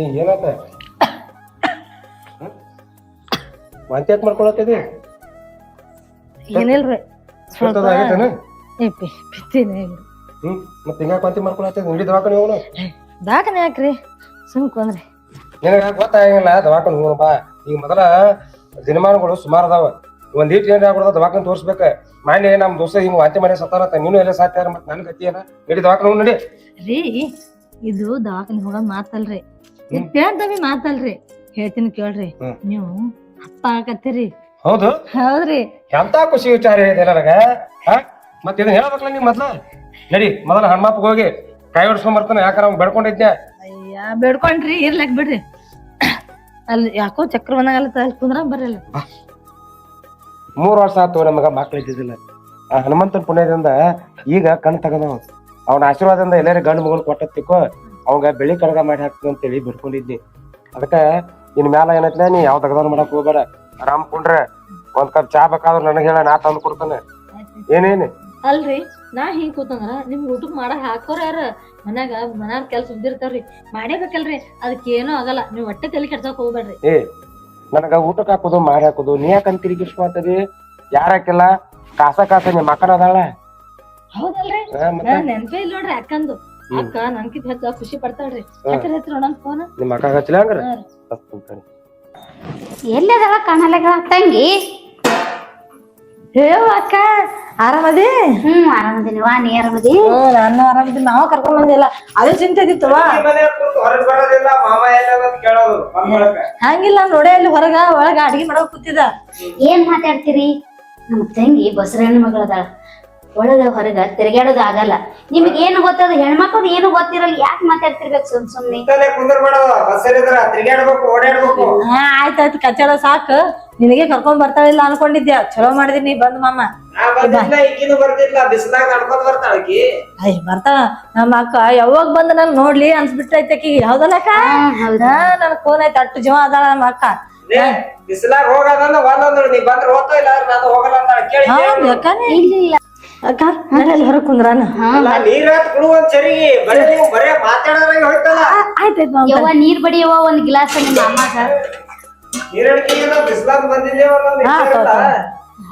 ಏನಾತ ವಾಂತಿ ಯಾಕೆ ಮಾಡ್ಕೊಳತ್ತಿದಿ? ಏನಿಲ್ರಿ ಸ್ವಲ್ಪ ಆಗೈತೇನ? ಬಿತ್ತೀನಿ. ಮತ್ತೆ ಹಿಂಗಾಕ್ ವಾಂತಿ ಮಾಡ್ಕೊಳತ್ತಿದಿ? ನಡಿ ದವಾಖಾನೆ ಹೋಗೋಣ. ದಾಖಲೆ ಯಾಕ್ರಿ ಸುಮ್ಕೊಂದ್ರಿ. ನಿನಗ ಗೊತ್ತಾಗಂಗಿಲ್ಲ ದವಾಖಾನೆ ಹೋಗೋಣ ಬಾ. ಈಗ ಮೊದಲ ದಿನಮಾನಗಳು ಸುಮಾರು ಅದಾವ. ಒಂದ್ ಈಟ್ ಏನ್ ಆಗ್ಬಿಡ್ದ ದವಾಖಾನೆ ತೋರ್ಸ್ಬೇಕ. ಮಾನ್ಯ ನಮ್ ದೋಸ್ತ ಹಿಂಗ್ ವಾಂತಿ ಮಾಡಿ ಸತ್ತಾರತ್ತ ನೀನು ಎಲ್ಲ ಸಾಕ್ಯಾರ ಮತ್ ನನ್ ಗತಿ ಏನ? ನಡಿ ದವಾಖಾನೆ ಹೋಗೋಣ ನಡಿ. ರೀ ಇದು ದವಾಖಾನೆ ಹೋಗೋದ್ ಮಾತಲ್ರಿ, ಇತ್ತೇಳ್ದವಿ ಮಾತಲ್ರಿ. ಹೇಳ್ತೀನಿ ಕೇಳ್ರಿ, ನೀವು ಅಪ್ಪ ಆಗತ್ತೀರಿ. ಹೌದು ಹೌದ್ರಿ. ಎಂತ ಖುಷಿ ವಿಚಾರ ಇದೆ ನನಗ. ಮತ್ ಇದನ್ನ ಹೇಳ್ಬೇಕಲ್ಲ ನೀವ್ ಮೊದ್ಲ. ನಡಿ ಮೊದಲ ಹಣ್ಮಪ್ಪಗ್ ಹೋಗಿ ಕೈ ಹೊಡ್ಸ್ಕೊಂಡ್ ಬರ್ತಾನ. ಯಾಕಾರ ಅವ್ನ್ ಬೆಡ್ಕೊಂಡಿದ್ದೆ. ಅಯ್ಯ ಬೇಡ್ಕೊಂಡ್ರಿ ಇರ್ಲಕ್ ಬಿಡ್ರಿ. ಅಲ್ಲಿ ಯಾಕೋ ಚಕ್ರ ಬಂದಾಗಲ್ಲ ಅಲ್ಲಿ ಕುಂದ್ರ ಬರ್ರಲ್ಲ. 3 ವರ್ಷ ಆತು ನಮಗ ಮಕ್ಳು ಇದ್ದಿದ್ದಿಲ್ಲ. ಆ ಹನುಮಂತನ ಪುಣ್ಯದಿಂದ ಈಗ ಕಣ್ ತಗದವ. ಅವನ ಆಶೀರ್ವಾದದಿಂದ ಎಲ್ಲಾರ ಗಂಡು ಮಗನ್ ಕೊಟ್ಟತ್ತಿಕ್ಕೋ ಅವಂಗ ಬೆಳಿ ಕಡಗ ಮಾಡಿ ಹಾಕ್ತೀನಿ ಅಂತೇಳಿ ಬಿಡ್ಕೊಂಡಿದ್ನಿ. ಅದಕ್ಕ ಇನ್ ಮ್ಯಾಲ ಏನೈತ್ಲ ನೀ ಯಾವ ತಗದಾನ ಮಾಡಕ್ ಹೋಗ್ಬೇಡ. ಆರಾಮ್ ಕುಂಡ್ರೆ ಒಂದ್ ಕಪ್ ಚಾ ಬೇಕಾದ್ರ ನನಗ್ ಹೇಳ, ನಾ ತಂದು ಕೊಡ್ತಾನೆ. ಏನೇನು ಅಲ್ರಿ ನಾ ಹಿಂಗ್ ಕೂತಂದ್ರ ನಿಮ್ಗೆ ಊಟಕ್ ಮಾಡಕ್ ಹಾಕೋರ ಯಾರ? ಮನ್ಯಾಗ ಕೆಲ್ಸ ಇದ್ದಿರ್ತಾವ್ರಿ, ಮಾಡೇಬೇಕಲ್ರಿ. ಅದಕ್ಕೇನೂ ಆಗಲ್ಲ, ನೀವ್ ಹೊಟ್ಟೆ ತಲೆ ಕೆಡ್ಸಕ್ ಹೋಗ್ಬೇಡ್ರಿ. ನನಗ ಊಟಕ್ ಹಾಕೋದು ಮಾಡಿ ಹಾಕೋದು ನೀ ಯಾಕಂತ ತಿರುಗಿಸ್ ಮಾಡ್ತದಿ? ಯಾರಾಕಿಲ್ಲ ಕಾಸ ನಿಮ್ಮ ಅಕ್ಕನ ಅದಾಳ. ಹೌದಲ್ರಿ, ನೆನ್ಪೇ ಇಲ್ಲ ನೋಡ್ರಿ ಅಕ್ಕಂದು. ಅಕ್ಕ ನನ್ಕಿಂತ ಹೆಚ್ಚ ಖುಷಿ ಪಡ್ತಾಳ್ರಿ. ಹತ್ರ ನೋಡಂತ ಫೋನ್ ನಿಮ್ಮ ಅಕ್ಕ ಹಚ್ಚಲ ಹಂಗಾರ ಎಲ್ಲದವ ಕಾಣಲ್ಲ ತಂಗಿ. ಹೇಳ ಅಕ್ಕ, ಆರಾಮದಿ? ಆರಾಮದಿನವಾ, ನೀ ಆರಾಮದಿ? ನಾನು ಆರಾಮದಿನಿ. ನಾವ್ ಕರ್ಕೊಂಡ್ ಬಂದಿಲ್ಲ, ಅದೇ ಚಿಂತೆ ಇದ್ದಿತ್ತವ. ಹಂಗಿಲ್ಲ ನೋಡೇ ಅಲ್ಲಿ ಹೊರಗ ಒಳಗ ಅಡಿಗೆ ಮಾಡಕ್ ಕೂತಿದ. ಏನ್ ಮಾತಾಡ್ತೀರಿ? ನಮ್ ತಂಗಿ ಬಸರಣ್ಣ ಮಗಳದಾಳ. ಒಳಗ ಹೊರಗ ತಿರ್ಗಾಡೋದು ಆಗಲ್ಲ. ನಿಮ್ಗೆ ಏನು ಗೊತ್ತದ? ಹೆಣ್ಮಕ್ಳದ್ ಏನು ಗೊತ್ತಿರಲ್ಲ, ಯಾಕೆ ಮಾತಾಡ್ತಿರ್ಬೇಕು ಸುಮ್ನೆ? ಆಯ್ತಾಯ್ತು ಕಚ್ಚಡ ಸಾಕು. ನಿನಗೆ ಕರ್ಕೊಂಡ್ ಬರ್ತಾಳಿಲ್ಲ ಅನ್ಕೊಂಡಿದ್ಯಾ. ಚಲೋ ಮಾಡಿದೀನಿ ಬಂದ್ ಮಾಮ. ಅಯ್ಯ ಬರ್ತಾಳ ನಮ್ಮ ಅಕ್ಕ. ಯಾವಾಗ ಬಂದ ನನ್ ನೋಡ್ಲಿ ಅನ್ಸ್ಬಿಟ್ಟೈತಕಿ. ಹೌದಲ್ಲ ಅಕ್ಕ? ನನ್ ಫೋನ್ ಐತೆ, ಅಟ್ಟು ಜೀವ ಅದಾಳ ನಮ್ಮ ಅಕ್ಕ. ಬಿಸಿಲಾಗ ಹೋಗದ ನೀ ಬಂದ್ರೆ ಹೋಗ್ತಾ ಇಲ್ಲ ನಾನು ಹೋಗಲ್ಲ ಅಂತ ಕೇಳಿ. ಇಲ್ಲ ಅಕ್ಕ ಮನೇಲಿ ಹೊರಗ್ ಕುಂದ್ರಾನ. ಆಯ್ತಾಯ್ತು ಯವ್ವ ನೀರ್ ಬಡಿಯವ ಒಂದ್ ಗಿಲಾಸ್ ನಿಮ್ಮ ಅಮ್ಮಗ.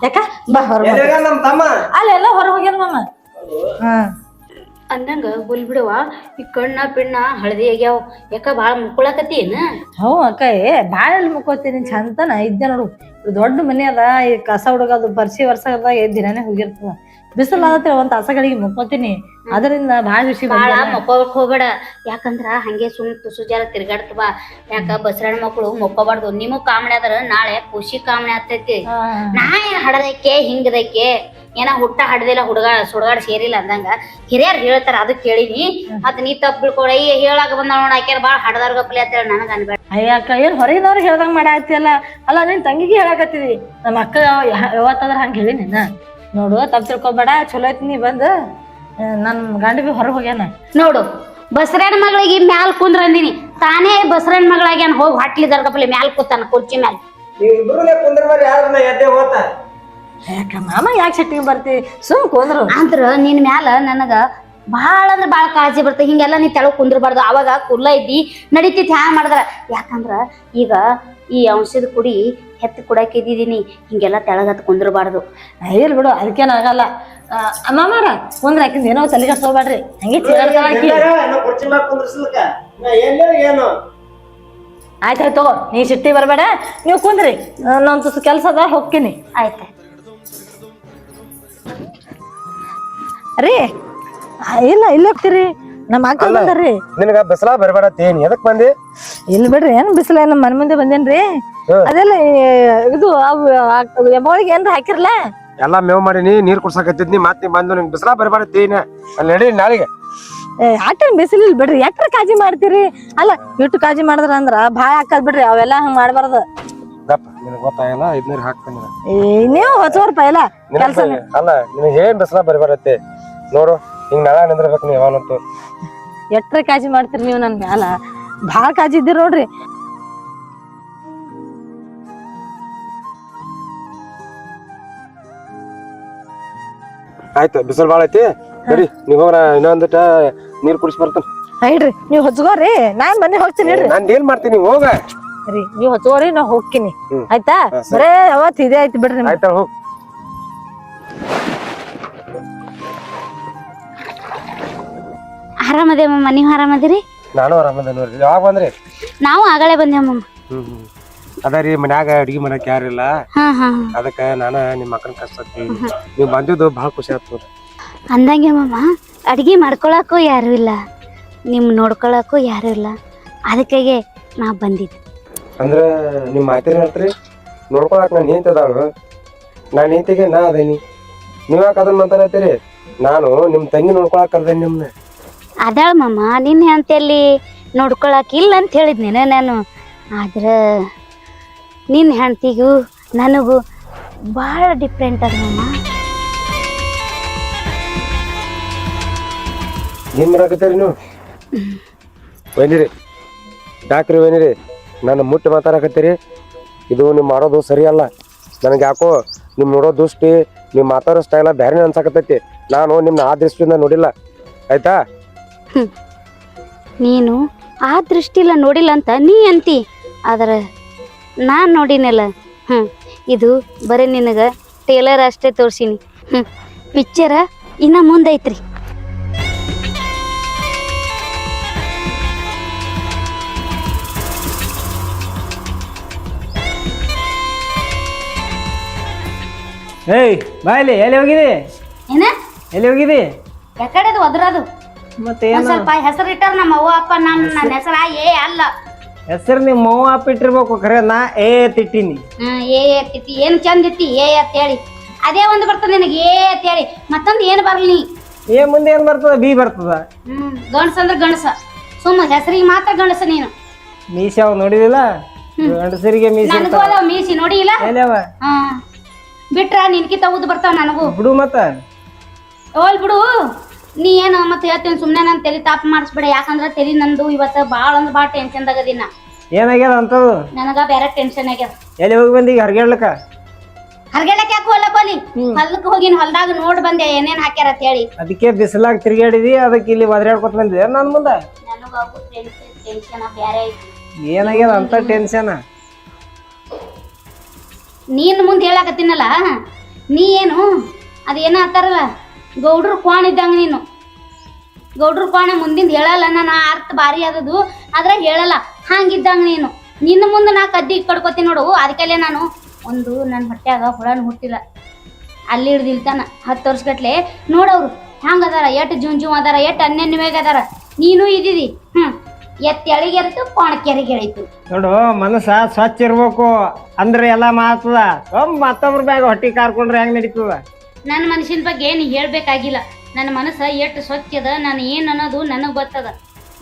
ಯಾಕ ಬಾ ಹೊರ ಅಲ್ಲೆಲ್ಲ ಹೊರ ಹೋಗ್ಯಾನ ಮಾಮ. ಅಂದಂಗ ಗುಲ್ ಬಿಡುವ, ಈ ಕಣ್ಣ ಪಿಣ್ಣ ಹಳದಿ ಆಗ್ಯಾವ. ಯಾಕ ಬಾಳ ಮುಕ್ಕೊಳಕತಿ ಏನ? ಹ್ಞೂ ಅಕ್ಕ, ಬಾಳ ಎಲ್ಲಿ ಮುಕ್ಕೋತೀನಿ. ಚಂತನ ಇದ್ದೆ ನೋಡು. ದೊಡ್ಡ ಮನೆ ಅದ, ಈ ಕಸ ಹುಡುಗದು ಬರ್ಸಿ ವರ್ಷದಾಗ ದಿನಾನೇ ಹೋಗಿರ್ತದ. ಬಿಸಿಲು ಆದತ್ರ ಒಂದ್ ತಾಸಗಳಿಗೆ ಮುಕ್ಕೋತೀನಿ. ಅದರಿಂದ ಬಾಳ ವಿಷಯ ಬಾಳ ಮಕ್ಕೋಕ್ ಹೋಗ್ಬೇಡ. ಯಾಕಂದ್ರ ಹಂಗೆ ಸುಮ್ ತುಸು ಜರ ತಿರ್ಗಾಡ್ತವ. ಯಾಕ ಬಸರಣ್ಣ ಮಕ್ಳು ಮಕ್ಕೋಬಾರ್ದು. ನಿಮಗ್ ಕಾಮಣಿ ಆದ್ರ ನಾಳೆ ಖುಷಿ ಕಾಮಣಿ ಆಗ್ತೈತಿ. ನಾ ಏನ್ ಹಡದಕ್ಕೆ ಹಿಂಗದಕ್ಕೆ ಏನ ಹುಟ್ಟ ಹಡದಿಲ್ಲ, ಸುಡ್ಗಾಡ್ ಸೇರಿಲ್ಲ ಅಂದಂಗ ಹಿರಿಯರ್ ಹೇಳ್ತಾರ, ಅದಕ್ ಕೇಳಿನಿ. ಮತ್ ನೀ ತಪ್ಪ ಬಿಳ್ಕೊಳ ಹೇಳಾಕ ಬಂದ ನೋಡ ಆಕ್ಯಾರ ಬಾಳ ಹಡದಾರ್ ಗಪ್ಲಿ ಅಂತ ಹೇಳಿ ನನಗ ಅನ್ಬೇಡ. ಅಯ್ಯಕ್ಕ, ಏನ್ ಹೊರಗಿನವ್ರಿಗೆ ಹೇಳ್ದಂಗ ಮಾಡಾಕ್ತಿಯಲ್ಲ. ಅಲ್ಲ ನಿನ್ ತಂಗಿಗೆ ಹೇಳಾಕತ್ತಿದಿ. ನಮ್ಮ ಅಕ್ಕ ಯಾವತ್ತಾದ್ರ ಹಂಗ ಹೇಳಿ ನಿನ್ನ ನೋಡು. ತಪ್ಪ ತಿಳ್ಕೊಬೇಡ. ಚಲೋ ಐತಿ ನೀ ಬಂದ್. ನನ್ ಗಂಡ ಬಿ ಹೊರಗೆ ಹೋಗ್ಯಾನ ನೋಡು. ಬಸರಣ್ಣ ಮಗಳಿಗೆ ಮ್ಯಾಲ್ ಕುಂದ್ರ ಅಂದಿನಿ, ತಾನೇ ಬಸರಣ್ಣ ಮಗಳಾಗ್ಯಾನ. ಹೋಗಿ ಹಾಟ್ಲಿದಾರ ಗಪ್ಲಿ ಮ್ಯಾಲ್ ಕೂತಾನ ಕುರ್ಚಿ ಮ್ಯಾಲ. ಯಾಕ ಮಾಮ ಯಾಕೆ ಸಿಟ್ಟಿಗೆ ಬರ್ತಿ? ಸುಮ್ ಕುಂದ್ರು ಅಂದ್ರ ನಿನ್ ಮ್ಯಾಲ ನನಗ ಬಾಳ ಅಂದ್ರ ಬಾಳ ಕಾಳಜಿ ಬರ್ತದೆ. ಹಿಂಗೆಲ್ಲ ನೀ ತೆಳಗ್ ಕುಂದ್ರಬಾರ್ದು. ಅವಾಗ ಕುರ್ಲ ಇದ್ದಿ ನಡಿತೈತಿ ಹ್ಯಾಂಗ ಮಾಡಿದ್ರ. ಯಾಕಂದ್ರ ಈಗ ಈ ಔಷಧ ಕುಡಿ ಹೆತ್ತು ಕುಡಕ್ ಇದ್ದಿದ್ದೀನಿ. ಹಿಂಗೆಲ್ಲ ತೆಳಗತ್ ಕುಂದ್ರಬಾರ್ದು. ಇಲ್ ಬಿಡು, ಅದಕ್ಕೇನಾಗಲ್ಲ. ಮಾಮಾರ ಕುಂದ್ರ ಹಾಕಿದ್ ಏನೋ ತಲೆ ಕಟ್ಕೋಬೇಡ್ರಿ. ಹಂಗೆ ಆಯ್ತಾಯ್ತು ತಗೋ, ನೀ ಸಿಟ್ಟಿ ಬರ್ಬೇಡ. ನೀವು ಕುಂದ್ರಿ, ನನ್ ತುಸು ಕೆಲ್ಸ ಅದ, ಹೋಗ್ತೀನಿ. ಆಯ್ತಾಯ್ತು ರೀ. ಇಲ್ಲ ಇಲ್ಲ ಹೋಗ್ತೀರಿ. ನಮ್ಮ ಅಕ್ಕ ಬಂದಾರ್ರಿ. ನಿನಗ ಬಿಸಿಲ ಬರಬೇಡತ್ತೇನ್ ಎದಕ್ ಬಂದಿ? ಇಲ್ಲ ಬಿಡ್ರಿ, ಏನ್ ಬಿಸಿಲ, ನಮ್ಮ ಮನೆ ಮುಂದೆ ಬಂದೇನ್ರಿ. ಅದೆಲ್ಲ ಇದು ಎಮ್ಮಗಳಿಗೆ ಏನ್ರ ಹಾಕಿರ್ಲ? ಎಲ್ಲಾ ಮೇವ್ ಮಾಡೀನಿ, ನೀರ್ ಕುಡ್ಸಾಕತ್ತಿದ್ನಿ. ಮತ್ ನೀ ಬಂದು ನಿಂಗೆ ಬಿಸಿಲ ಬರಬೇಡತ್ತೇನ ಅಲ್ಲಿ ನಡಿ ನಾಳೆಗೆ. ಆಟನ್ ಬಿಸಿಲಿಲ್ ಬಿಡ್ರಿ, ಯಾಕ್ರ ಕಾಳಜಿ ಮಾಡ್ತೀರಿ? ಅಲ್ಲ ಇಟ್ಟು ಕಾಳಜಿ ಮಾಡಿದ್ರ ಅಂದ್ರ ಭಾಳ ಹಾಕದ್ ಬಿಡ್ರಿ. ಅವೆಲ್ಲಾ ಹಂಗ ಮಾಡ್ಬಾರ್ದು. ನಿನಗ್ ಗೊತ್ತಾಗಲ್ಲ, 500 ಹಾಕ್ತಾನೆ. ನೀವು ಹೊಸವ್ರ ಪೈಲ ಕೆಲ್ಸ. ಅಲ್ಲ ನಿನಗ್ ಏನ್ ಬಿಸಿಲ ಬರಬೇಡತ್ತೆ ನೋಡು. ಹಿಂಗ್ ನಾಳ ನಿಂದ್ರಬೇಕು ನೀ ಯಾವನಂತೂ. ಎಟ್ರ ಕಾಳಜಿ ಮಾಡ್ತೀರಿ ನೀವು ನನ್ ಮ್ಯಾಲ. ಭಾಳ ಕಾಳಜಿ ಇದ್ದೀರಿ ನೋಡ್ರಿ. ಆಯ್ತು, ಬಿಸಿಲು ಬಾಳ ಐತಿ. ನಡಿ ನೀವ್ ಹೋಗ್ರ, ಇನ್ನೊಂದಿಟ ನೀರ್ ಕುಡಿಸಿ ಬರ್ತಾನ. ಇಡ್ರಿ ನೀವ್ ಹಚ್ಕೋರಿ ನಾನ್ ಮನೆ ಹೋಗ್ತೀನಿ ಇಡ್ರಿ. ನಾನ್ ಏನ್ ಮಾಡ್ತೀನಿ ಹೋಗ. ರೀ ನೀವ್ ಹಚ್ಕೋರಿ ನಾ ಹೋಗ್ತೀನಿ ಆಯ್ತಾ. ಬರೇ ಅವತ್ ಇದೇ ಆಯ್ತು ಬಿಡ್ರಿ. ಆಯ್ತಾ ಹೋಗ್. ಆರಾಮದೇವಮ್ಮ, ನೀವ್ ಆರಾಮದಿರಿ? ನಾನು ಆರಾಮದ ನೋಡ್ರಿ. ಯಾವಾಗ ಬಂದ್ರಿ? ನಾವು ಆಗಳೇ ಬಂದೇವಮ್ಮ. ಅದ ರೀ ಮನ್ಯಾಗ ಅಡಿಗೆ ಮಾಡಕ್ ಯಾರಿಲ್ಲ, ಅದಕ್ಕ ನಾನ ನಿಮ್ ಮಕ್ಕಳ ಕಷ್ಟತಿ ನೀವ್ ಬಂದಿದ್ದು ಬಹಳ ಖುಷಿ ಆಯ್ತು ನೋಡ್ರಿ. ಅಂದಂಗೆ ಮಾಮ, ಅಡಿಗೆ ಮಾಡ್ಕೊಳಕ್ಕೂ ಯಾರು ಇಲ್ಲ, ನಿಮ್ ನೋಡ್ಕೊಳಕ್ಕೂ ಯಾರು ಇಲ್ಲ, ಅದಕ್ಕಾಗೆ ನಾ ಬಂದಿದ್ದೆ. ಅಂದ್ರ ನಿಮ್ ಮಾತೇನ್ ಹೇಳ್ತ್ರಿ? ನೋಡ್ಕೊಳಕ್ ನಾನ್ ನಿಂತದಾಳು, ನಾನ್ ನಿಂತಿಗೆ ನಾ ಅದೇನಿ. ನೀವ್ಯಾಕ ಅದನ್ನ ಮಾತಾಡತ್ತೀರಿ? ನಾನು ನಿಮ್ ತಂಗಿ ನೋಡ್ಕೊಳಕ್ ಕರ್ದೇನಿ ನಿಮ್ನ. ಅದಾಳ ಮಾಮ, ನಿನ್ನ ಹೆಂಡತಿಯಲ್ಲಿ ನೋಡ್ಕೊಳಕ್ ಇಲ್ಲ ಅಂತ ಹೇಳಿದ್ನೇನ ನಾನು. ಆದ್ರ ನಿನ್ನ ಹೆಂಡತಿಗೂ ನನಗೂ ಭಾಳ ಡಿಫ್ರೆಂಟ್ ಅದ ಮಾಮ. ಏನ್ ಮಾಡಾಕತ್ತೀರಿ ನೀವು? ಒಯ್ನಿರಿ ಯಾಕ್ರಿ ಒಯ್ನಿರಿ ನನ್ನ ಮುಟ್ಟಿ ಮಾತಾಡಕತ್ತೀರಿ? ಇದು ನೀವು ಮಾಡೋದು ಸರಿ ಅಲ್ಲ. ನನಗೆ ಯಾಕೋ ನಿಮ್ ನೋಡೋ ದೃಷ್ಟಿ, ನೀವು ಮಾತಾಡೋ ಸ್ಟೈಲ ಬ್ಯಾರೆ ಅನ್ಸಾಕತ್ತೈತಿ. ನಾನು ನಿಮ್ನ ಆ ದೃಷ್ಟಿಯಿಂದ ನೋಡಿಲ್ಲ, ಆಯ್ತಾ? ನೀನು ಆ ದೃಷ್ಟಿಲ್ಲ ನೋಡಿಲ್ಲ ಅಂತ ನೀ ಅಂತಿ, ಆದ್ರೆ ನಾನು ನೋಡಿನಲ್ಲ. ಇದು ಬರೀ ನಿನಗೆ ಟೇಲರ್ ಅಷ್ಟೇ ತೋರ್ಸಿನಿ. ಪಿಕ್ಚರ ಇನ್ನ ಮುಂದೈತ್ರಿ. ಏಯ್ ಬಾಯ್ಲಿ, ಎಲ್ಲಿ ಹೋಗಿದಿ? ಏನ ಎಲ್ಲಿ ಹೋಗಿದಿ? ಯಾಕಡೆ ಒದ್ರದು? ಮತ್ತೆ ಸ್ವಲ್ಪ ಹೆಸರು ಇಟ್ಟಾರ ನಮ್ಮ ಅವ್ವ ಅಪ್ಪ. ನನ್ನ ಹೆಸರ ಏ ಅಲ್ಲ. ಹೆಸರು ನಿಮ್ಮ ಅವ್ವ ಅಪ್ಪ ಇಟ್ಟಿರ್ಬೇಕು, ಖರೆ ನಾ ಏ ತಿಟ್ಟಿನಿ. ಏ ತಿತ್ತಿ ಏನ್ ಚಂದ ಇತ್ತಿ ಏ ಅಂತ ಹೇಳಿ. ಅದೇ ಒಂದು ಬರ್ತದ ನಿನಗೆ ಏ ಅಂತ ಹೇಳಿ, ಮತ್ತೊಂದು ಏನು ಬರ್ಲಿ. ಏ ಮುಂದೆ ಏನ್ ಬರ್ತದ? ಬಿ ಬರ್ತದ. ಗಣಸ ಅಂದ್ರ ಗಣಸ, ಸುಮ್ಮ ಹೆಸರಿಗೆ ಮಾತ್ರ ಗಣಸ. ನೀನು ಮೀಸಿ ಅವ್ ನೋಡಿದಿಲ್ಲ? ಗಂಡಸರಿಗೆ ಮೀಸಿ ನನಗೂ ಅದಾವ ಮೀಸಿ, ನೋಡಿಲ್ಲ? ಎಲ್ಲಿಯವ? ಬಿಟ್ರ ನಿನ್ಕಿತ ಉದ್ ಬರ್ತಾವ ನನಗೂ. ಬಿಡು ಮತ್ತ. ಹೋಲ್ ಬಿಡು. ನೀ ಏನು ಮತ್ತೆ ಹೇಳ್ತೀನಿ ಸುಮ್ಮನೆ ನಾನು ತಲೆ ತಾಪ ಮಾಡಿಸ್ಬೇಡ. ಯಾಕಂದ್ರೆ ತಲೆ ನಂದು ಇವತ್ತು ಭಾಳ ಅಂದ್ರೆ ಭಾಳ ಟೆನ್ಷನ್ದಾಗ ಅದೀನ. ಏನಾಗ್ಯದ ಅಂತದು? ನನಗ ಬೇರೆ ಟೆನ್ಷನ್ ಆಗ್ಯದ. ಎಲ್ಲಿ ಹೋಗಿ ಬಂದಿ ಈಗ ಹರ್ಗ್ಯಾಡ್ಲಕ್ಕ? ಹರ್ಗೆಳಕ್ ಯಾಕೆ ಹೋಗ್ಲಕ್ ಹೋಲಿ? ಹೊಲಕ್ಕೆ ಹೋಗಿನ ಹೊಲದಾಗ ನೋಡ್ ಬಂದೆ ಏನೇನ್ ಹಾಕ್ಯಾರ ಅಂತ ಹೇಳಿ. ಅದಕ್ಕೆ ಬಿಸಿಲಾಗ ತಿರ್ಗಾಡಿದಿ, ಅದಕ್ಕೆ ಇಲ್ಲಿ ಒದರಾಡ್ಕೊತ ಬಂದಿದೆ ನನ್ ಮುಂದ. ನನಗೂ ಟೆನ್ಷನ್ ಬೇರೆ ಐತಿ. ಏನಾಗ್ಯದ ಅಂತ ಟೆನ್ಷನ್? ನೀನ್ ಮುಂದೆ ಹೇಳಕತ್ತೀನಲ್ಲ, ನೀ ಏನು ಅದೇನ ಅಂತಾರಲ್ಲ ಗೌಡ್ರ ಕ್ವಾಣ ಇದ್ದಂಗ ನೀನು. ಗೌಡ್ರ ಕ್ವಾಣ ಮುಂದಿಂದ ಹೇಳಲ್ಲ, ನಾನು ಅರ್ಥ ಭಾರಿ ಆದದು ಆದ್ರೆ ಹೇಳಲ್ಲ, ಹಂಗಿದ್ದಂಗ ನೀನು. ನಿನ್ನ ಮುಂದೆ ನಾ ಕದ್ದಿ ಕಡ್ಕೋತೀನಿ ನೋಡು. ಅದಕ್ಕೆಲ್ಲೇ ನಾನು ಒಂದು ನನ್ನ ಹೊಟ್ಯಾಗ ಹುಳನ ಹುಟ್ಟಿಲ್ಲ, ಅಲ್ಲಿ ಹಿಡ್ದಿಲ್ತಾನ 10 ವರ್ಷಗಟ್ಲೆ ನೋಡವ್ರು ಹ್ಯಾಂಗ ಅದಾರ, ಎಟ್ ಜೂನ್ ಅದಾರ, ಎಟ್ ಅನ್ಯನ್ಯವಾಗಿ ಅದಾರ. ನೀನು ಇದ್ದೀರಿ ಎತ್ ಎಳಿಗೆರಿತು ಕೋಣಕ್ಕೆರಿಗೆಳಿತು. ನೋಡು, ಮನಸ್ಸ ಸ್ವಚ್ಛ ಇರ್ಬೇಕು ಅಂದ್ರೆ ಎಲ್ಲ ಮಾತದ. ಮತ್ತೊಬ್ರ ಬ್ಯಾಗ ಹೊಟ್ಟಿ ಕಾರ್ಕೊಂಡ್ರೆ ಹೆಂಗ್ ನಡೀತದ? ನನ್ನ ಮನುಷ್ಯನ ಬಗ್ಗೆ ನೀ ಹೇಳ್ಬೇಕಾಗಿಲ್ಲ. ನನ್ನ ಮನಸ್ಸ ಎಷ್ಟು ಸ್ವಚ್ಛ ಅದ, ನಾನು ಏನು ಅನ್ನೋದು ನನಗೆ ಗೊತ್ತದ.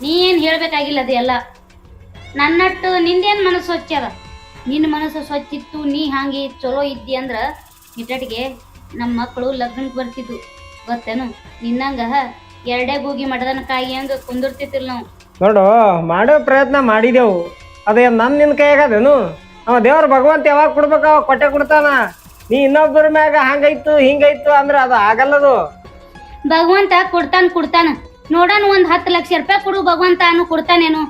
ನೀ ಏನು ಹೇಳ್ಬೇಕಾಗಿಲ್ಲ ಅದು ಎಲ್ಲ. ನನ್ನಟ್ಟು ನಿಂದೇನು ಮನಸ್ಸು ಸ್ವಚ್ಛ ಅದ? ನಿನ್ನ ಮನಸ್ಸು ಸ್ವಚ್ಛ ಇತ್ತು, ನೀ ಹಾಗೆ ಚಲೋ ಇದ್ದಿ ಅಂದ್ರೆ ಇಟ್ಟಟಿಗೆ ನಮ್ಮ ಮಕ್ಕಳು ಲಗ್ನಕ್ಕೆ ಬರ್ತಿದ್ದು ಗೊತ್ತೇನು? ನಿನ್ನಂಗ ಎರಡೇ ಗೋಗಿ ಮಡದನ ಕಾಯಿ ಹಂಗ ಕುಂದಿರ್ತಿತ್ತಿಲ್ಲ ನಾವು. ನೋಡು, ಮಾಡೋ ಪ್ರಯತ್ನ ಮಾಡಿದೆವು, ಅದೇ ನಿನ್ನ ಕೈಯಾಗದೇನು? ಅವ ದೇವ್ರ ಭಗವಂತ ಯಾವಾಗ ಕೊಡ್ಬೇಕು ಅವಾಗ ಕೊಟ್ಟೆ ಕೊಡ್ತಾನ. ನೀ ಇನ್ನೊಬ್ಬರ ಮ್ಯಾಗ ಹಂಗಾಯ್ತು ಹಿಂಗಾಯ್ತು ಅಂದ್ರೆ ಅದು ಆಗಲ್ಲದು. ಭಗವಂತ ಕೊಡ್ತಾನ ನೋಡೋಣ. 10 ಲಕ್ಷ ರೂಪಾಯಿ ಕೊಡು ಭಗವಂತ ಅನ್ನು ಕೊಡ್ತಾನೇನು?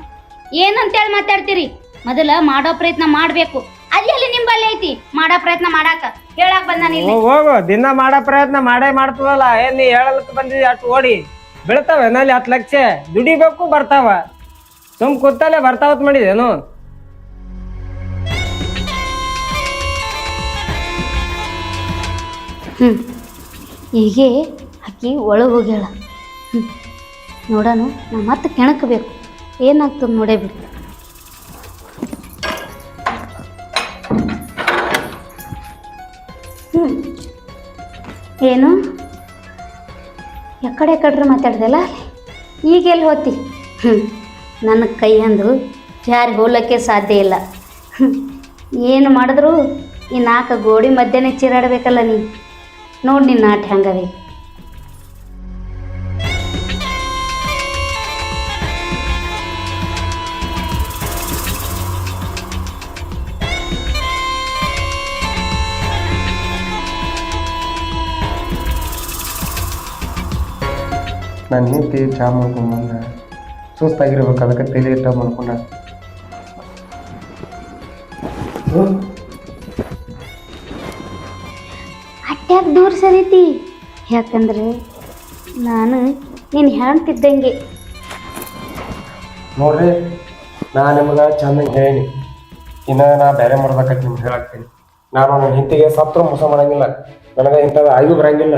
ಏನಂತೇಳಿ ಮಾತಾಡ್ತೀರಿ? ಮೊದಲ ಮಾಡೋ ಪ್ರಯತ್ನ ಮಾಡ್ಬೇಕು. ಅಲ್ಲಿ ನಿಂಬಲ್ಲಿ ಐತಿ ಮಾಡೋ ಪ್ರಯತ್ನ ಮಾಡಾಕ. ಹೇಳಕ್ ಬಂದಾನಿಲ್ಲ. ಹೋಗು, ದಿನ ಮಾಡೋ ಪ್ರಯತ್ನ ಮಾಡ್ತದಲ್ಲ. ಏನ್ ನೀ ಹೇಳಕ್ ಬಂದಿದ್ದಿ ಅಷ್ಟು ಓಡಿ ಬೀಳ್ತಾವ ನಲ್ಲಿ 10 ಲಕ್ಷ ದುಡಿಬೇಕು, ಬರ್ತಾವ. ಸುಮ್ ಕೂತಲ್ಲೇ ಬರ್ತಾವತ್ ಮಾಡಿದೇನು? ಹೀಗೆ ಆಕಿ ಒಳಗೆ ಹೋಗ್ಯಾಳ. ನೋಡೋಣ, ನಾ ಮತ್ತೆ ಕೆಣಕಬೇಕು. ಏನಾಗ್ತದೆ ನೋಡೇ ಬಿಟ್ಟು. ಏನು ಎಕಡೆ ಮಾತಾಡ್ದಲ್ಲ, ಈಗೆಲ್ಲಿ ಹೋತಿ? ನನ್ನ ಕೈ ಅಂದು ಜಾರಿ ಹೋಗ್ಲಿಕ್ಕೆ ಸಾಧ್ಯ ಇಲ್ಲ. ಏನು ಮಾಡಿದ್ರು ಈ 4 ಗೋಡಿ ಮಧ್ಯೆ ಚೀರಾಡಬೇಕಲ್ಲ ನೀ. ನೋಡಿ ನಿನ್ನ ನಾಟ ಹೆಂಗದೆ. ನಾನು ಹೆಂಡತಿ ಚಾ ಮಾಡ್ಕೊಂಬಂದ ಸುಸ್ತಾಗಿರ್ಬೇಕು, ಅದಕ್ಕೆ ತಲೆ ಇಟ್ಟ ಮಾಡ್ಕೊಂಡ. ಅಟ್ಯಾಕ್ ದೂರ ಸರಿತಿ, ಯಾಕಂದ್ರೆ ನಾನು ನೀನು ಹೇಳ್ತಿದ್ದಂಗೆ. ನೋಡ್ರಿ, ನಾ ನಿಮ್ಗೆ ಚಂದಂಗೆ ಹೇಳೀನಿ. ಇನ್ನು ನಾ ಬೇರೆ ಮಾಡ್ಬೇಕಂತ ನಿಮ್ಗೆ ಹೇಳಾಕ್ತೀನಿ. ನಾನು ನನ್ನ ಹೆಂಡತಿಗೆ ಸತ್ರು ಮೋಸ ಮಾಡಂಗಿಲ್ಲ, ನನಗೆ ಇಂಥದ್ದು ಆಯ್ದು ಬರಂಗಿಲ್ಲ.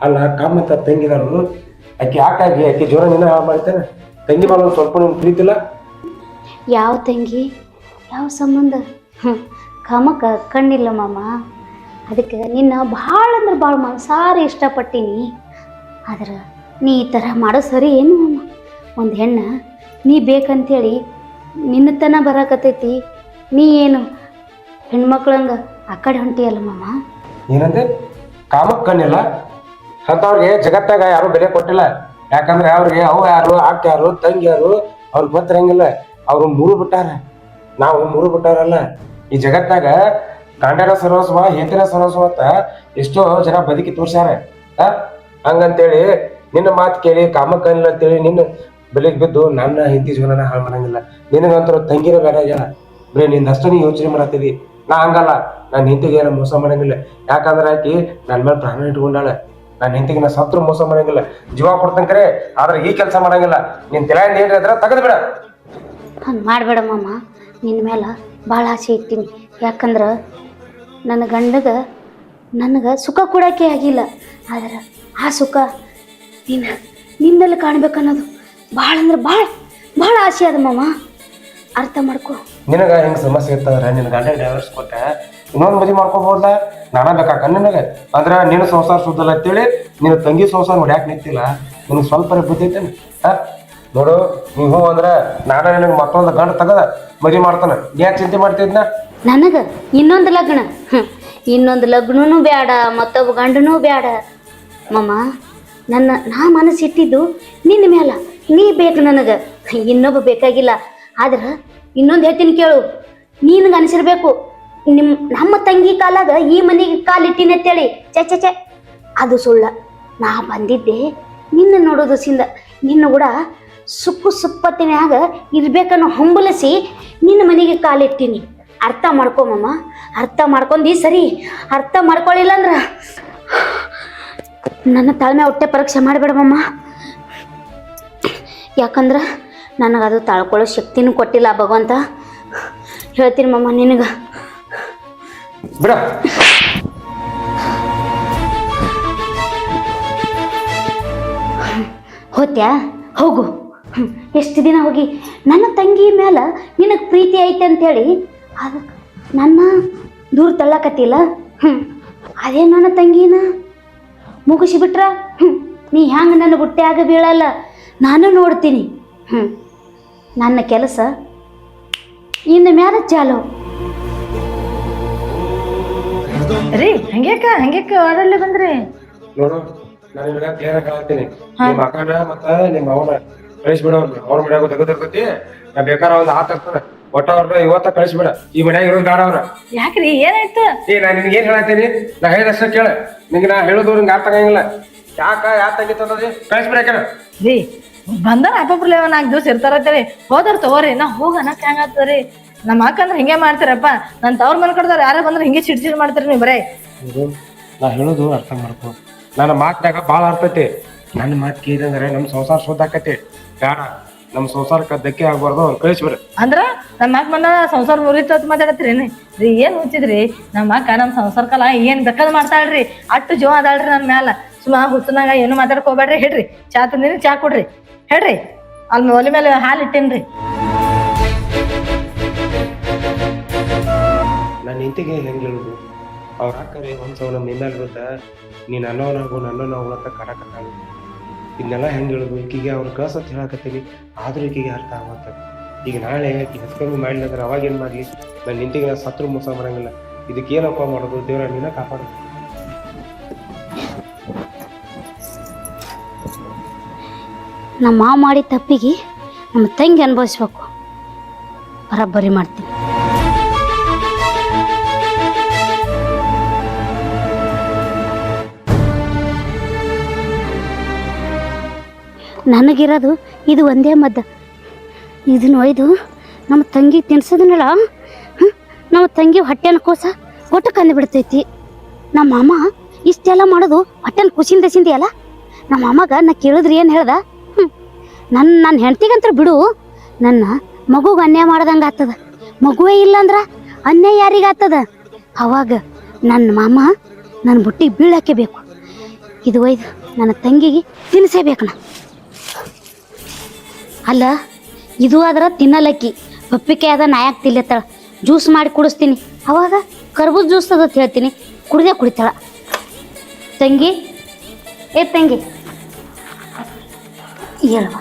ಅಲ್ಲ ಕಮ್ಮತ್ತ ತಂಗಿದಾರು, ಆಕೆ ಯಾಕಾಗಿ ಆಕೆ ಜೋರ ನಿನ್ನ ಹಾಳು ಮಾಡ್ತೇನೆ. ತಂಗಿ ಮೇಲೆ ಒಂದು ಸ್ವಲ್ಪ ನಿಮ್ಗೆ ಪ್ರೀತಿಲ್ಲ. ಯಾವ ತಂಗಿ, ಯಾವ ಸಂಬಂಧ? ಕಾಮಕ್ಕ ಕಣ್ಣಿಲ್ಲ ಮಾಮ. ಅದಕ್ಕೆ ನಿನ್ನ ಭಾಳ ಅಂದ್ರೆ ಭಾಳ ಮನಸಾರಿ ಇಷ್ಟಪಟ್ಟೀನಿ. ಆದ್ರೆ ನೀ ಈ ಥರ ಮಾಡೋ ಸರಿ ಏನು ಮಾಮ? ಒಂದು ಹೆಣ್ಣ ನೀ ಬೇಕಂತೇಳಿ ನಿನ್ನ ತನ ಬರಾಕತ್ತೈತಿ, ನೀ ಏನು ಹೆಣ್ಮಕ್ಳಂಗ ಆ ಕಡೆ ಹೊಂಟಿಯಲ್ಲ ಮಾಮ. ಏನಂದ್ರೆ ಕಾಮಕ್ಕೆ ಕಣ್ಣಿಲ್ಲ ಅಂಥವ್ರಿಗೆ ಜಗತ್ತಾಗ ಯಾರು ಬೆಲೆ ಕೊಟ್ಟಿಲ್ಲ. ಯಾಕಂದ್ರೆ ಅವ್ರಿಗೆ ಅವು ಯಾರು, ಅಕ್ಕ ಯಾರು, ತಂಗಿ ಯಾರು ಅವ್ರಿಗೆ ಗೊತ್ತಿರಂಗಿಲ್ಲ. ಅವ್ರು ಮೂರು ಬಿಟ್ಟಾರ, ನಾವು ಮೂರು ಬಿಟ್ಟಾರಲ್ಲ. ಈ ಜಗತ್ತಾಗ ಗಂಡನ ಸರ್ವಸ್ವ, ಹೆಂಡತಿನ ಸರ್ವಸ್ವ ಅಂತ ಎಷ್ಟೋ ಜನ ಬದುಕಿ ತೋರ್ಸ್ಯಾರ. ಹಂಗಂತೇಳಿ ನಿನ್ನ ಮಾತು ಕೇಳಿ ಕಾಮಕ್ಕೆ ಕಣ್ಣಿಲ್ಲ ಅಂತೇಳಿ ನಿನ್ನ ಬೆಲೆಗೆ ಬಿದ್ದು ನನ್ನ ಹೆಂಡತಿ ಜೀವನನ ಹಾಳು ಮಾಡಂಗಿಲ್ಲ. ನಿನಗಂತರೂ ತಂಗಿನ ಬೇಡ ಜನ ಬರೀ ನಿಂದಷ್ಟು ನೀ ಯೋಚನೆ ಮಾಡತ್ತೀವಿ. ನಾ ಹಂಗಲ್ಲ, ನನ್ನ ಹೆಂಡತಿಗೆ ಏನೋ ಮೋಸ ಮಾಡಂಗಿಲ್ಲ. ಯಾಕಂದ್ರೆ ಆಕಿ ನನ್ನ ಮೇಲೆ ಪ್ರಾಣ ಇಟ್ಕೊಂಡಾಳ. ನನ್ನ ಹೆಂಡತಿಗೆ ನಾ ಸತ್ರು ಮೋಸ ಮಾಡಂಗಿಲ್ಲ, ಜೀವ ಕೊಡ್ತಂಕರೆ. ಆದ್ರೆ ಈ ಕೆಲಸ ಮಾಡಂಗಿಲ್ಲ. ನಿನ್ ತಲೆಯಿಂದ ಏನ್ರಿ ಅದ್ರ ತೆಗೆದು ಬಿಡ. ಹಂಗೆ ಮಾಡಬೇಡ ಮಾಮ, ನಿನ್ನ ಮೇಲೆ ಭಾಳ ಆಸೆ ಇರ್ತೀನಿ. ಯಾಕಂದ್ರೆ ನನ್ನ ಗಂಡಗ ನನಗೆ ಸುಖ ಕೊಡೋಕ್ಕೆ ಆಗಿಲ್ಲ. ಆದ್ರೆ ಆ ಸುಖ ನಿನ್ನಲ್ಲಿ ಕಾಣ್ಬೇಕನ್ನೋದು ಭಾಳ ಅಂದ್ರೆ ಭಾಳ ಆಸೆ ಅದ ಮಾಮ. ಅರ್ಥ ಮಾಡ್ಕೊ. ನಿನಗ ಹೆಂಗ್ ಸಮಸ್ಯೆ ಇರ್ತದ್ರ ನಿನ್ ಗಂಡ ಡೈವರ್ಸ್ ಕೊಟ್ಟ ಇನ್ನೊಂದು ಮದುವೆ ಮಾಡ್ಕೋಬಹುದಾ? ನಾನಾ ಬೇಕಾಕ ನಿನಗೆ? ಅಂದ್ರೆ ನೀನು ಸಂಸಾರ ಸುದ್ದಲ್ಲ ಅಂತೇಳಿ ನೀನು ತಂಗಿ ಸಂಸಾರ ಹೊಡ್ಯಾಕ್ ನಿಂತಿಲ್ಲ. ನಿನಗೆ ಸ್ವಲ್ಪ ಬುದ್ಧಿ ಐತೇನೆ? ನೋಡು, ನೀವು ಅಂದ್ರೆ ನಾನ ನಿನಗೆ ಮತ್ತೊಂದು ಗಂಡ ತಗದ ಮದುವೆ ಮಾಡ್ತಾನೆ. ಯಾಕೆ ಚಿಂತೆ ಮಾಡ್ತಿದ್ನ? ನನಗೆ ಇನ್ನೊಂದು ಲಗ್ನ, ಇನ್ನೊಂದು ಲಗ್ನೂ ಬೇಡ, ಮತ್ತೊಬ್ಬ ಗಂಡನೂ ಬೇಡ ಮಾಮ. ನಾ ಮನಸ್ಸಿಟ್ಟಿದ್ದು ನಿನ್ನ ಮೇಲೆ. ನೀ ಬೇಕು ನನಗೆ, ಇನ್ನೊಬ್ಬ ಬೇಕಾಗಿಲ್ಲ. ಆದ್ರೆ ಇನ್ನೊಂದು ಹೇಳ್ತೀನಿ ಕೇಳು, ನಿನಗೆ ಅನಿಸಿರ್ಬೇಕು ನಮ್ಮ ತಂಗಿ ಕಾಲಾಗ ಈ ಮನೆಗೆ ಕಾಲಿಟ್ಟಿನಂತೇಳಿ. ಚೆ ಅದು ಸುಳ್ಳ. ನಾ ಬಂದಿದ್ದೆ ನಿನ್ನ ನೋಡೋದು ಸಿಂದ. ನಿನ್ನ ಕೂಡ ಸುಪ್ಪತ್ತಿನಾಗ ಇರ್ಬೇಕನ್ನೋ ಹಂಬಲಿಸಿ ನಿನ್ನ ಮನೆಗೆ ಕಾಲಿಟ್ಟಿನಿ. ಅರ್ಥ ಮಾಡ್ಕೊ ಮಾಮ, ಅರ್ಥ ಮಾಡ್ಕೊಂಡಿ ಸರಿ. ಅರ್ಥ ಮಾಡ್ಕೊಳ್ಳಿಲ್ಲ ಅಂದ್ರೆ ನನ್ನ ತಾಳ್ಮೆ ಹೊಟ್ಟೆ ಪರೀಕ್ಷೆ ಮಾಡಬೇಡ ಮಾಮ. ಯಾಕಂದ್ರೆ ನನಗದು ತಾಳ್ಕೊಳ್ಳೋ ಶಕ್ತಿನೂ ಕೊಟ್ಟಿಲ್ಲ ಭಗವಂತ. ಹೇಳ್ತೀನಿ ಮಾಮ ನಿನಗೆ. ಬಿಡ. ಹೋತ್ಯಾ? ಹೋಗು. ಎಷ್ಟು ದಿನ ಹೋಗಿ ನನ್ನ ತಂಗಿ ಮೇಲೆ ನಿನಗೆ ಪ್ರೀತಿ ಐತೆ ಅಂಥೇಳಿ ಅದಕ್ಕೆ ನನ್ನ ದೂರ ತಳ್ಳಕತ್ತಿಲ್ಲ. ಅದೇ ನನ್ನ ತಂಗಿನ ಮುಗಿಸಿಬಿಟ್ರ ನೀ ಹ್ಯಾಂಗೆ ನನ್ನ ಬುಟ್ಟ್ಯಾಗ ಬೀಳಲ್ಲ. ನಾನು ನೋಡ್ತೀನಿ. ನನ್ನ ಕೆಲಸ ಇನ್ನು ಮ್ಯಾಲ ಚಾಲು. ರೀ ಹಂಗ್ಯಾಕ ಆಡಲ್ಲಿ ಬಂದ್ರಿ? ನೋಡು, ನಾನು ಇವಾಗ ಕ್ಲಿಯರ್ ಆಗಿ ಹೇಳ್ತೀನಿ. ನಿಮ್ಮ ಅಕ್ಕನ ಮತ್ತ ನಿಮ್ಮ ಅವನ ಕಳಿಸ್ಬಿಡ. ಅವ್ರ ಮನ್ಯಾಗ ತೆಗೆದಿರ್ತೈತಿ. ನಾ ಬೇಕಾದ್ರೆ ಅವ್ನ ಆತರ್ತದ ಒಟ್ಟ ಅವ್ರನ್ನ ಇವತ್ತ ಕಳಿಸ್ಬಿಡ. ಈ ಮನ್ಯಾಗ ಇರೋದು ಬೇಡ ಅವ್ರ. ಯಾಕ್ರಿ ಏನಾಯ್ತು? ನಾ ನಿನ್ಗೆ ಏನ್ ಹೇಳತ್ತೀನಿ? ನಾ ಹೇಳಿದಷ್ಟ ಕೇಳ. ನಿಂಗೆ ನಾ ಹೇಳೋದು ನಿಂಗೆ ಅರ್ಥ ಆಗಂಗಿಲ್ಲ. ಯಾಕೆ ತಂಗಿತ್ತಂದ್ರಿ? ಕಳಿಸ್ಬಿಡ. ಯಾಕೆ ರೀ ಬಂದಾರ ಅಪ್ಪಪ್ರಲೆ 4 ದಿವಸ ಇರ್ತಾರತ್ತೇಳಿ ಹೋದಾರ ತಗೋರಿ. ನಾ ಹೋಗನಕ್ ಹೆಂಗ ಆಗ್ತದ್ರಿ? ನಮ್ಮ ಅಕ್ಕಂದ್ರೆ ಹಿಂಗೆ ಮಾಡ್ತಾರಪ್ಪ. ನನ್ ತವ್ರ ಮನೆ ಕಡ್ದವ್ರು ಯಾರ ಬಂದ್ರೆ ಹಿಂಗೆ ಚಿಡ್ಚಿಡ್ ಮಾಡ್ತಾರ ನೀವು ಬರೇ. ನಾ ಹೇಳೋದು ಅರ್ಥ ಮಾಡ್ಕೊ. ನನ್ನ ಮಾತಿನಾಗ ಭಾಳ ಅರ್ಥೈತಿ. ನನ್ನ ಮಾತು ಕೇಳಿದಂದ್ರೆ ನಮ್ಮ ಸಂಸಾರ ಶೋಧಾಕತಿ. ಬೇಡ, ನಮ್ಮ ಸಂಸಾರಕ್ಕೆ ಧಕ್ಕೆ ಆಗ್ಬಾರ್ದು. ಅವ್ರು ಕಳಿಸ್ಬಿಡ್ರಿ. ಅಂದ್ರ ನಮ್ಮ ಅಕ್ಕ ಬಂದ ಸಂಸಾರ ಮುರಿತತ್ ಮಾತಾಡತ್ರೇನಿ? ರೀ ಏನ್ ಹುಚ್ಚಿದ್ರಿ? ನಮ್ಮ ಅಕ್ಕ ನಮ್ಮ ಸಂಸಾರಕ್ಕಲ್ಲ ಏನ್ ಬೇಕಾದ್ ಮಾಡ್ತಾಳ್ರಿ. ಅಟ್ಟು ಜೀವ ಅದಾಳ್ರಿ ನನ್ನ ಮ್ಯಾಲ. ಸುಮ್ಮ ಹುಚ್ಚನಾಗ ಏನು ಮಾತಾಡ್ಕೋಬೇಡ್ರಿ. ಹೇಳ್ರಿ, ಚಾ ತಂದಿನಿ, ಚಾ ಕೊಡ್ರಿ. ಹೇಳ್ರಿ, ಅಲ್ಲಿ ಒಲೆ ಮೇಲೆ ಹಾಲು ಇಟ್ಟೇನ್ರಿ. ನನ್ನ ಹೆಂಡತಿಗೆ ಹೆಂಗೆ ಹೇಳುದು? ಅವ್ರ ಅಕ್ಕರೆ ಒಂದ್ಸಲ ನಮ್ಮ ಮೇಲೆ ಬಿದ್ದ ನೀನು ಅನ್ನೋನಾಗು ನನ್ನೋನಾಗು ಅಂತ ಕಡಕತ್ತಾಳು. ಇದನ್ನೆಲ್ಲ ಹೆಂಗೆ ಹೇಳುದು? ಈಕಿಗೆ ಅವ್ರು ಕಳ್ಸತ್ ಹೇಳಕತ್ತೀನಿ. ಆದ್ರೂ ಈಕಿಗೆ ಅರ್ಥ ಆಗತ್ತ. ಈಗ ನಾಳೆ ಆಕಿ ಹೆಸ್ಕಂಡು ಮಾಡ್ಲಿದ್ರೆ ಅವಾಗ ಏನು ಮಾಡಲಿ? ನನ್ನ ಹೆಂಡತಿಗೆ ನಾ ಸತ್ರು ಮೋಸ ಮಾಡಂಗಿಲ್ಲ. ಇದಕ್ಕೆ ಏನಪ್ಪ ಮಾಡೋದು? ದೇವ್ರ ನೀನ ಕಾಪಾಡು. ನಮ್ಮ ಮಾವ ಮಾಡಿ ತಪ್ಪಿಗೆ ನಮ್ಮ ತಂಗಿ ಅನುಭವಿಸ್ಬೇಕು. ಬರಬ್ಬರಿ ಮಾಡ್ತೀನಿ. ನನಗಿರೋದು ಇದು ಒಂದೇ ಮದ್ದ. ಇದನ್ನ ಒಯ್ದು ನಮ್ಮ ತಂಗಿ ತಿನ್ಸೋದನ್ನಲ್ಲ ನಮ್ಮ ತಂಗಿ ಹೊಟ್ಟೆನ ಕೋಸ ಕೊಟ್ಟು ಕಂದು ಬಿಡ್ತೈತಿ. ನಮ್ಮ ಮಾಮ ಇಷ್ಟೆಲ್ಲ ಮಾಡೋದು ಹೊಟ್ಟೆನ ಖುಷಿಯಿಂದ ಸಿಂದಿಯಲ್ಲ. ನಮ್ಮ ಮಾಮಗ ನಾ ಕೇಳಿದ್ರಿ ಏನು ಹೇಳ್ದ, ನನ್ನ ಹೆಂಡ್ತಿಗಂತ ಬಿಡು, ನನ್ನ ಮಗುಗೆ ಅನ್ಯಾಯ ಮಾಡ್ದಂಗೆ ಆಗ್ತದ. ಮಗುವೇ ಇಲ್ಲ ಅಂದ್ರೆ ಅನ್ಯಾಯ ಯಾರಿಗಾಗ್ತದ? ಅವಾಗ ನನ್ನ ಮಾಮ ನನ್ನ ಬುಟ್ಟಿಗೆ ಬೀಳಕ್ಕೆ ಬೇಕು. ಇದು ಒಯ್ದು ನನ್ನ ತಂಗಿಗೆ ತಿನ್ನಿಸೇಬೇಕು ನಾ. ಅಲ್ಲ ಇದು ಆದ್ರೆ ತಿನ್ನಲಕ್ಕಿ ಪಪ್ಪಿಕಾಯಿ ಅದ ನಾಯಕ್ ತಿಲ್ಲತ್ತಾಳ. ಜ್ಯೂಸ್ ಮಾಡಿ ಕುಡಿಸ್ತೀನಿ, ಅವಾಗ ಕರ್ಬೂಜ್ ಜ್ಯೂಸ್ ಅದ ಹೇಳ್ತೀನಿ, ಕುಡ್ದೇ ಕುಡಿತಾಳ. ತಂಗಿ ಏ ತಂಗಿ ಹೇಳವ,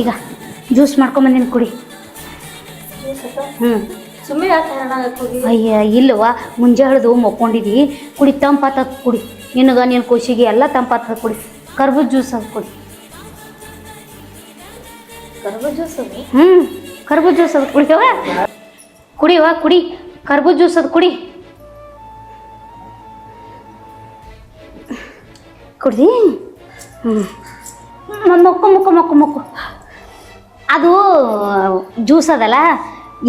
ಈಗ ಜ್ಯೂಸ್ ಮಾಡ್ಕೊಂಬಂದಿನಿ ಕುಡಿ. ಸುಮ್ಮನೆ ಅಯ್ಯ ಇಲ್ಲವಾ, ಮುಂಜಾಳ್ದು ಮಕ್ಕೊಂಡಿದ್ದಿ, ಕುಡಿ ತಂಪಾತದ ಕುಡಿ. ನಿನಗ ನಿನ್ನ ಖುಷಿಗೆ ಎಲ್ಲ ತಂಪಾತದ ಕುಡಿ. ಕರ್ಬೂಜ್ ಜ್ಯೂಸ್ ಅದು ಕುಡಿ. ಕರ್ಬೂಜ್ ಜ್ಯೂಸ್ ಅದು ಕುಡಿತವ, ಕುಡಿವಾ ಕುಡಿ. ಕರ್ಬೂಜ್ ಜ್ಯೂಸ್ ಅದು ಕುಡಿ. ಕುಡ್ದಿ ಮೊಕ್ಕು ಮೊಕ್ಕು ಮೊಕ್ಕು ಮೊಕ್ಕು. ಅದು ಜ್ಯೂಸ್ ಅದಲ್ಲ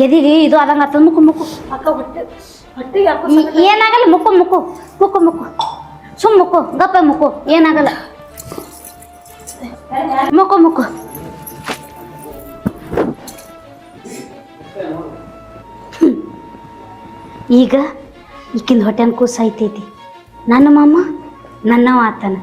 ಎದಿಗೆ ಇದು ಆದಂಗೆ ಆಗ್ತದ. ಮುಕ್ಕು ಮುಕ್ಕು ಏನಾಗಲ್ಲ. ಮುಕ್ಕು ಮುಕ್ಕು ಮುಕ್ಕು ಮುಕ್ಕು ಸುಮ್ ಮುಕ್ಕು, ಗಪ್ಪ ಮುಕ್ಕು, ಏನಾಗಲ್ಲ. ಮುಕ್ಕು ಮುಕ್ಕು. ಈಗ ಈಕಿಂದ ಹೊಟ್ಟೆನ ಕೂಸು ಐತೈತಿ. ನನ್ನ ಮಾಮ ನನ್ನವ ಆತನ.